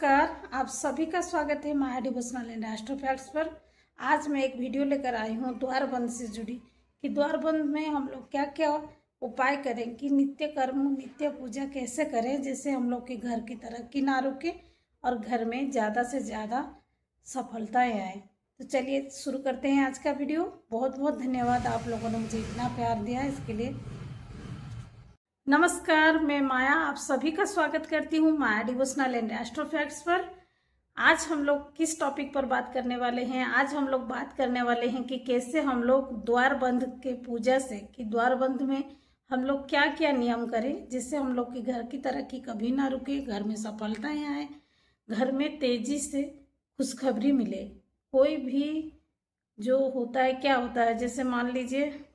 नमस्कार, आप सभी का स्वागत है माया डिवोशनल एंड एस्ट्रो फैक्ट्स पर। आज मैं एक वीडियो लेकर आई हूँ द्वार बंद से जुड़ी कि द्वार बंद में हम लोग क्या क्या उपाय करें कि नित्य कर्म नित्य पूजा कैसे करें जिससे हम लोग के घर की तरक्की ना रुके और घर में ज़्यादा से ज़्यादा सफलताएँ आए। तो चलिए शुरू करते हैं आज का वीडियो। बहुत बहुत धन्यवाद आप लोगों ने मुझे इतना प्यार दिया, इसके लिए नमस्कार। मैं माया आप सभी का स्वागत करती हूँ माया डिवोशनल एंड एस्ट्रो फैक्ट्स पर। आज हम लोग किस टॉपिक पर बात करने वाले हैं? आज हम लोग बात करने वाले हैं कि कैसे हम लोग द्वार बंद के पूजा से कि द्वार बंद में हम लोग क्या क्या नियम करें जिससे हम लोग के घर की तरक्की कभी ना रुके, घर में सफलताएं आए, घर में तेजी से खुशखबरी मिले। कोई भी जो होता है क्या होता है, जैसे मान लीजिए,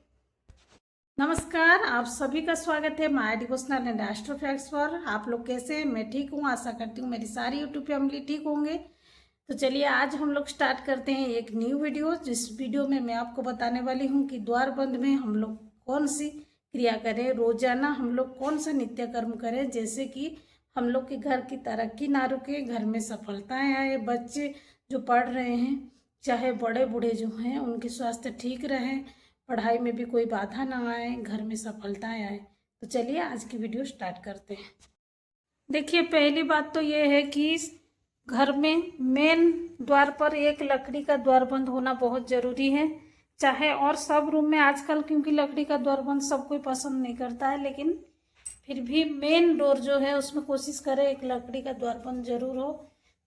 नमस्कार, आप सभी का स्वागत है माया डिवोशनल एंड एस्ट्रो फैक्ट्स पर। आप लोग कैसे हैं? मैं ठीक हूँ, आशा करती हूँ मेरी सारी यूट्यूब फैमिली ठीक होंगे। तो चलिए आज हम लोग स्टार्ट करते हैं एक न्यू वीडियो। जिस वीडियो में मैं आपको बताने वाली हूँ कि द्वार बंद में हम लोग कौन सी क्रिया करें, रोजाना हम लोग कौन सा नित्य कर्म करें जैसे कि हम लोग के घर की तरक्की ना रुके, घर में सफलताएँ आए, बच्चे जो पढ़ रहे हैं चाहे बड़े बूढ़े जो हैं उनके स्वास्थ्य ठीक रहें, पढ़ाई में भी कोई बाधा ना आए, घर में सफलताएं आए। तो चलिए आज की वीडियो स्टार्ट करते हैं। देखिए, पहली बात तो ये है कि घर में मेन द्वार पर एक लकड़ी का द्वार बंद होना बहुत ज़रूरी है। चाहे और सब रूम में आजकल, क्योंकि लकड़ी का द्वार बंद सब कोई पसंद नहीं करता है, लेकिन फिर भी मेन डोर जो है उसमें कोशिश करें एक लकड़ी का द्वार बंद जरूर हो।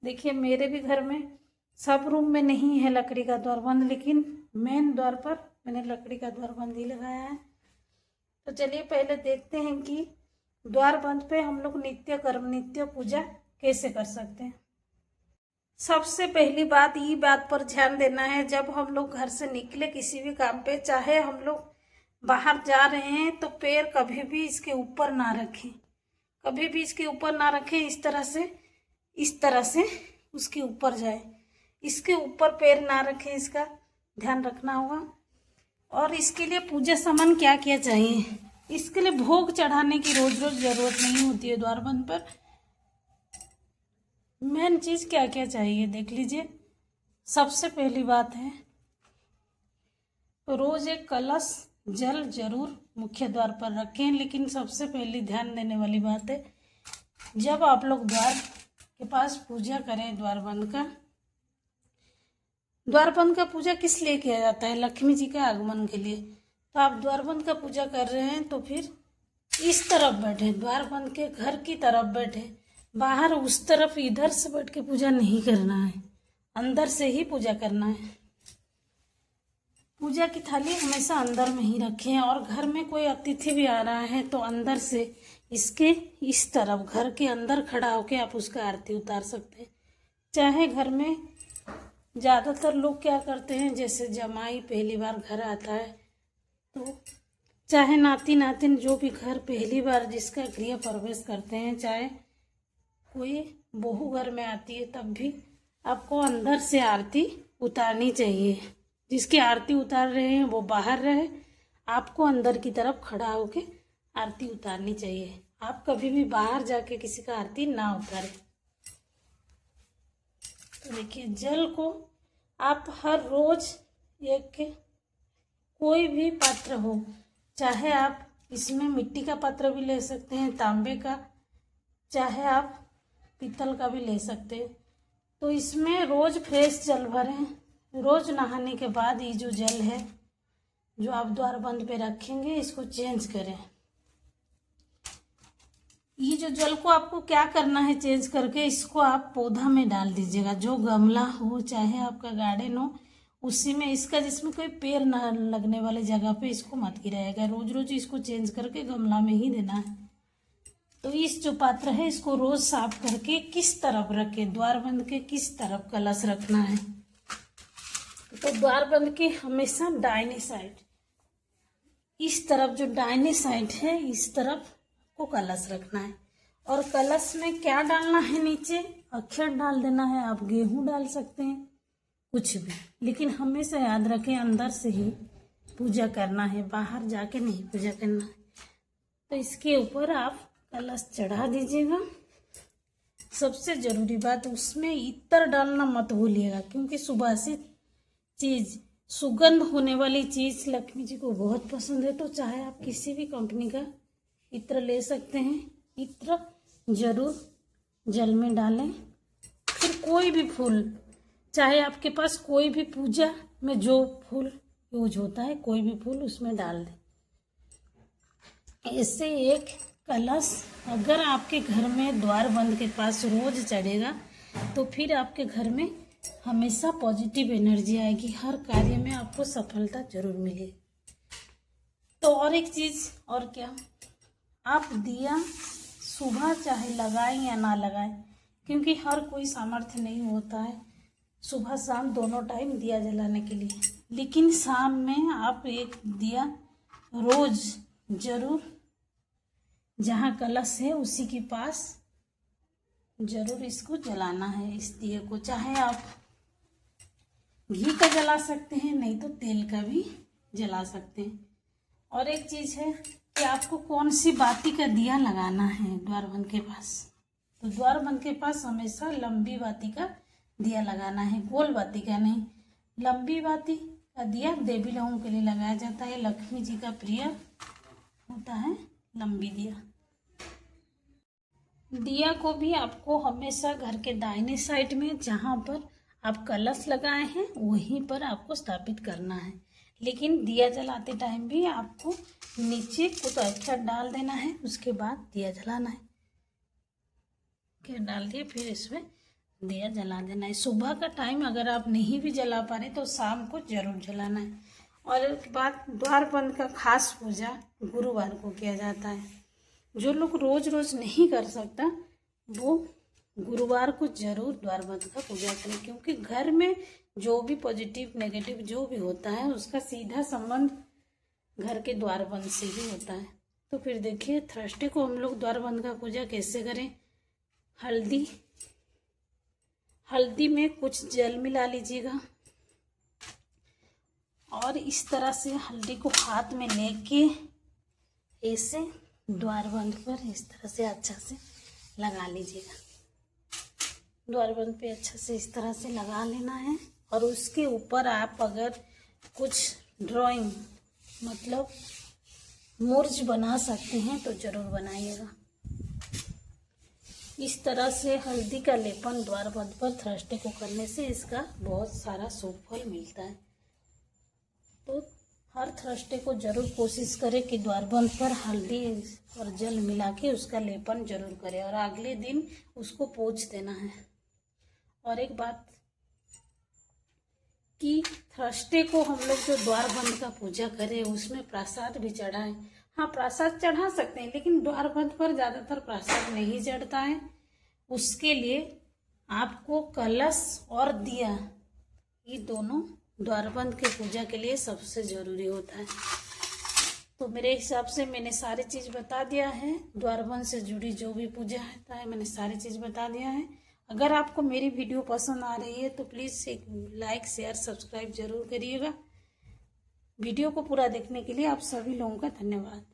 देखिए, मेरे भी घर में सब रूम में नहीं है लकड़ी का द्वार बंद, लेकिन मेन द्वार पर मैंने लकड़ी का द्वार बंद ही लगाया है। तो चलिए पहले देखते हैं कि द्वार बंद पे हम लोग नित्य कर्म नित्य पूजा कैसे कर सकते हैं। सबसे पहली बात ये बात पर ध्यान देना है, जब हम लोग घर से निकले किसी भी काम पे, चाहे हम लोग बाहर जा रहे हैं, तो पैर कभी भी इसके ऊपर ना रखें, कभी भी इसके ऊपर ना रखें। इस तरह से उसके ऊपर जाए, इसके ऊपर पैर ना रखें, इसका ध्यान रखना होगा। और इसके लिए पूजा सामान क्या क्या चाहिए? इसके लिए भोग चढ़ाने की रोज रोज जरूरत नहीं होती है द्वार बंद पर। मेन चीज क्या क्या चाहिए देख लीजिए। सबसे पहली बात है, रोज एक कलश जल जरूर मुख्य द्वार पर रखें। लेकिन सबसे पहली ध्यान देने वाली बात है, जब आप लोग द्वार के पास पूजा करें द्वार बंद का पूजा किस लिए किया जाता है? लक्ष्मी जी के आगमन के लिए। तो आप द्वार बंद का पूजा कर रहे हैं तो फिर इस तरफ बैठे, द्वार बंद के घर की तरफ बैठे, बाहर उस तरफ इधर से बैठ के पूजा नहीं करना है, अंदर से ही पूजा करना है। पूजा की थाली हमेशा अंदर में ही रखें। और घर में कोई अतिथि भी आ रहा है तो अंदर से इसके इस तरफ घर के अंदर खड़ा होके आप उसका आरती उतार सकते हैं। चाहे घर में ज़्यादातर लोग क्या करते हैं, जैसे जमाई पहली बार घर आता है तो चाहे नाती नातिन जो भी घर पहली बार जिसका गृह प्रवेश करते हैं, चाहे कोई बहू घर में आती है, तब भी आपको अंदर से आरती उतारनी चाहिए। जिसकी आरती उतार रहे हैं वो बाहर रहे, आपको अंदर की तरफ खड़ा होके आरती उतारनी चाहिए। आप कभी भी बाहर जाके किसी का आरती ना उतारें। तो देखिए, जल को आप हर रोज एक कोई भी पात्र हो, चाहे आप इसमें मिट्टी का पात्र भी ले सकते हैं, तांबे का, चाहे आप पीतल का भी ले सकते हैं। तो इसमें रोज फ्रेश जल भरें। रोज नहाने के बाद ये जो जल है जो आप द्वार बंद पे रखेंगे, इसको चेंज करें। ये जो जल को आपको क्या करना है, चेंज करके इसको आप पौधा में डाल दीजिएगा। जो गमला हो चाहे आपका गार्डन हो, उसी में इसका, जिसमें कोई पेड़ ना लगने वाले जगह पे इसको मत गिराएगा। रोज रोज इसको चेंज करके गमला में ही देना है। तो इस जो पात्र है इसको रोज साफ करके किस तरफ रखें, द्वार बंद के किस तरफ कलश रखना है? तो द्वार बंद के हमेशा दाहिने साइड, इस तरफ जो दाहिने साइड है इस तरफ को कलश रखना है। और कलश में क्या डालना है? नीचे अक्षर डाल देना है। आप गेहूं डाल सकते हैं, कुछ भी, लेकिन हमेशा याद रखें अंदर से ही पूजा करना है, बाहर जाके नहीं पूजा करना है। तो इसके ऊपर आप कलश चढ़ा दीजिएगा। सबसे जरूरी बात, उसमें इत्र डालना मत भूलिएगा, क्योंकि सुवासित चीज, सुगंध होने वाली चीज लक्ष्मी जी को बहुत पसंद है। तो चाहे आप किसी भी कंपनी का इत्र ले सकते हैं। इत्र जरूर जल में डालें। फिर कोई भी फूल, चाहे आपके पास कोई भी पूजा में जो फूल यूज होता है, कोई भी फूल उसमें डाल दें। इससे एक कलश अगर आपके घर में द्वार बंद के पास रोज चढ़ेगा तो फिर आपके घर में हमेशा पॉजिटिव एनर्जी आएगी, हर कार्य में आपको सफलता जरूर मिलेगी। तो और एक चीज़, और क्या, आप दिया सुबह चाहे लगाएं या ना लगाएं, क्योंकि हर कोई सामर्थ्य नहीं होता है सुबह शाम दोनों टाइम दिया जलाने के लिए, लेकिन शाम में आप एक दिया रोज जरूर जहाँ कलश है उसी के पास जरूर इसको जलाना है। इस दिए को चाहे आप घी का जला सकते हैं, नहीं तो तेल का भी जला सकते हैं। और एक चीज़ है कि आपको कौन सी बाती का दिया लगाना है द्वार बंद के पास। तो द्वार बंद के पास हमेशा लंबी बाती का दिया लगाना है, गोल बाती का नहीं। लंबी बाती का दिया देवी लोगों के लिए लगाया जाता है, लक्ष्मी जी का प्रिय होता है लंबी दिया। दिया को भी आपको हमेशा घर के दाहिने साइड में जहाँ पर आप कलश लगाए हैं वहीं पर आपको स्थापित करना है। लेकिन दिया जलाते टाइम भी आपको नीचे कुछ अक्षत डाल देना है, उसके बाद दिया जलाना है। क्या डाल दिए, फिर इसमें दिया जला देना है। सुबह का टाइम अगर आप नहीं भी जला पा रहे तो शाम को जरूर जलाना है। और एक बात, द्वार बंद का खास पूजा गुरुवार को किया जाता है। जो लोग रोज रोज नहीं कर सकता वो गुरुवार को जरूर द्वार बंद का पूजा करें, क्योंकि घर में जो भी पॉजिटिव नेगेटिव जो भी होता है उसका सीधा संबंध घर के द्वार बंद से ही होता है। तो फिर देखिए थर्सडे को हम लोग द्वार बंद का पूजा कैसे करें। हल्दी में कुछ जल मिला लीजिएगा और इस तरह से हल्दी को हाथ में लेके ऐसे द्वार बंद पर इस तरह से अच्छा से लगा लीजिएगा। द्वार बंद पे अच्छा से इस तरह से लगा लेना है। और उसके ऊपर आप अगर कुछ ड्राइंग मतलब मूर्ज बना सकते हैं तो जरूर बनाइएगा। इस तरह से हल्दी का लेपन द्वार बंद पर थर्सडे को करने से इसका बहुत सारा शुभ फल मिलता है। तो हर थर्सडे को जरूर कोशिश करें कि द्वार बंद पर हल्दी और जल मिला के उसका लेपन जरूर करें और अगले दिन उसको पोंछ देना है। और एक बात कि थर्सडे को हम लोग जो द्वार बंद का पूजा करें उसमें प्रसाद भी चढ़ाएं। हाँ, प्रसाद चढ़ा सकते हैं, लेकिन द्वार बंद पर ज़्यादातर प्रसाद नहीं चढ़ता है। उसके लिए आपको कलश और दिया, ये दोनों द्वार बंद के पूजा के लिए सबसे ज़रूरी होता है। तो मेरे हिसाब से मैंने सारी चीज़ बता दिया है। द्वार बंद से जुड़ी जो भी पूजा है मैंने सारी चीज़ बता दिया है। अगर आपको मेरी वीडियो पसंद आ रही है तो प्लीज़ एक लाइक शेयर सब्सक्राइब जरूर करिएगा। वीडियो को पूरा देखने के लिए आप सभी लोगों का धन्यवाद।